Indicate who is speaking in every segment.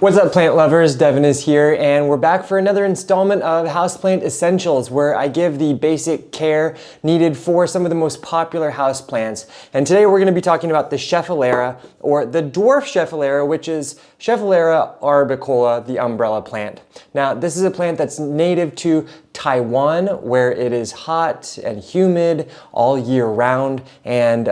Speaker 1: What's up, plant lovers? Devin is here, and we're back for another installment of Houseplant Essentials, where I give the basic care needed for some of the most popular houseplants. And today we're going to be talking about the Schefflera, or the dwarf Schefflera, which is Schefflera Umbrella, the umbrella plant. Now, this is a plant that's native to Taiwan, where it is hot and humid all year round, and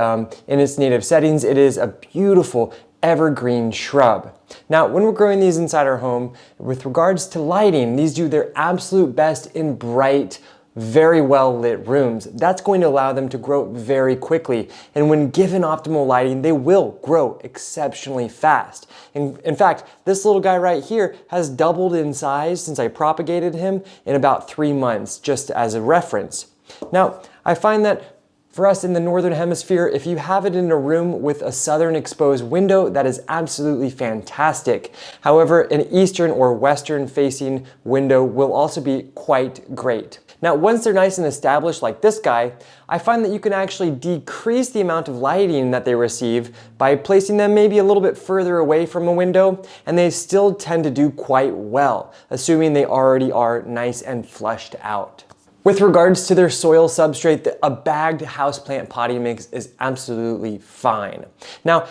Speaker 1: in its native settings, it is a beautiful evergreen shrub. Now, when we're growing these inside our home, with regards to lighting, these do their absolute best in bright, very well lit rooms. That's going to allow them to grow very quickly. And when given optimal lighting, they will grow exceptionally fast. In fact, this little guy right here has doubled in size since I propagated him in about 3 months, just as a reference. Now, I find that for us in the Northern Hemisphere, if you have it in a room with a southern exposed window, that is absolutely fantastic. However, an eastern or western facing window will also be quite great. Now, once they're nice and established like this guy, I find that you can actually decrease the amount of lighting that they receive by placing them maybe a little bit further away from a window, and they still tend to do quite well, assuming they already are nice and flushed out. With regards to their soil substrate, a bagged houseplant potting mix is absolutely fine. Now,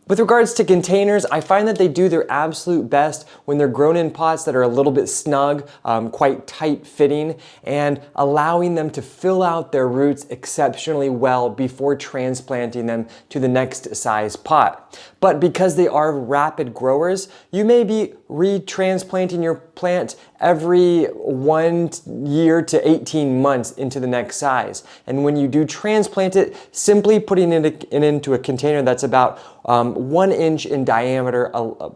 Speaker 1: with regards to containers, I find that they do their absolute best when they're grown in pots that are a little bit snug, quite tight fitting, and allowing them to fill out their roots exceptionally well before transplanting them to the next size pot. But because they are rapid growers, you may be retransplanting your plant every 1 year to 18 months into the next size. And when you do transplant it, simply putting it into a container that's about 1 inch in diameter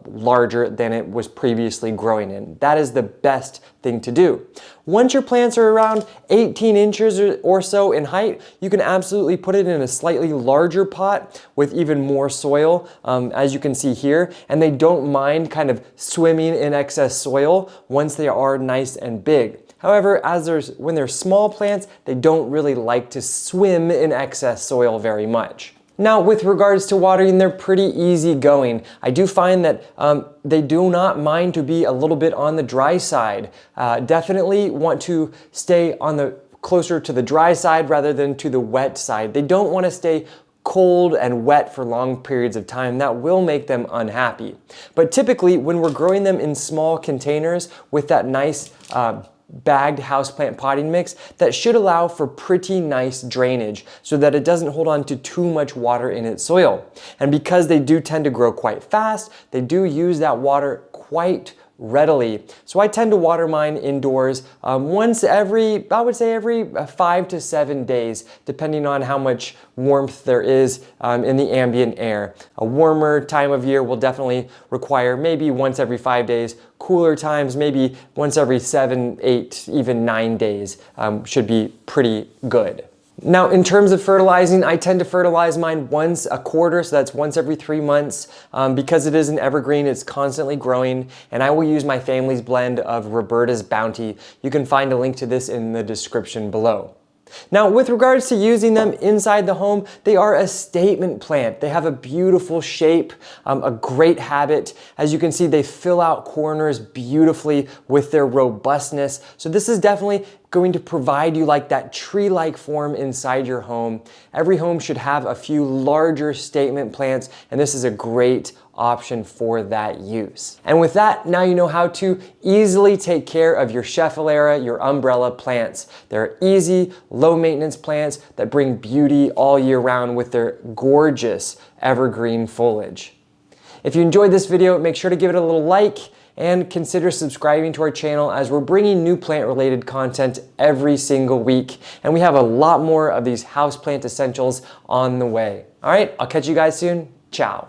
Speaker 1: larger than it was previously growing in. That is the best thing to do. Once your plants are around 18 inches or so in height, you can absolutely put it in a slightly larger pot with even more soil, as you can see here, and they don't mind kind of swimming in excess soil once they are nice and big. However, when they're small plants, they don't really like to swim in excess soil very much. Now, with regards to watering, they're pretty easy going. I do find that they do not mind to be a little bit on the dry side. Definitely want to stay on closer to the dry side rather than to the wet side. They don't want to stay cold and wet for long periods of time. That will make them unhappy. But typically, when we're growing them in small containers with that nice bagged houseplant potting mix, that should allow for pretty nice drainage so that it doesn't hold on to too much water in its soil. And because they do tend to grow quite fast, they do use that water quite readily. So I tend to water mine indoors once every, I would say every 5 to 7 days, depending on how much warmth there is in the ambient air. A warmer time of year will definitely require maybe once every 5 days. Cooler times, maybe once every 7, 8, even 9 days should be pretty good. Now, in terms of fertilizing, I tend to fertilize mine once a quarter, so that's once every 3 months. Because it is an evergreen, it's constantly growing, and I will use my family's blend of Roberta's Bounty. You can find a link to this in the description below. Now, with regards to using them inside the home, they are a statement plant. They have a beautiful shape, a great habit. As you can see, they fill out corners beautifully with their robustness. So this is definitely going to provide you like that tree-like form inside your home. Every home should have a few larger statement plants, and this is a great option for that use. And with that, now you know how to easily take care of your Schefflera, your umbrella plants. They're easy, low maintenance plants that bring beauty all year round with their gorgeous evergreen foliage. If you enjoyed this video, make sure to give it a little like and consider subscribing to our channel, as we're bringing new plant-related content every single week. And we have a lot more of these houseplant essentials on the way. All right, I'll catch you guys soon. Ciao.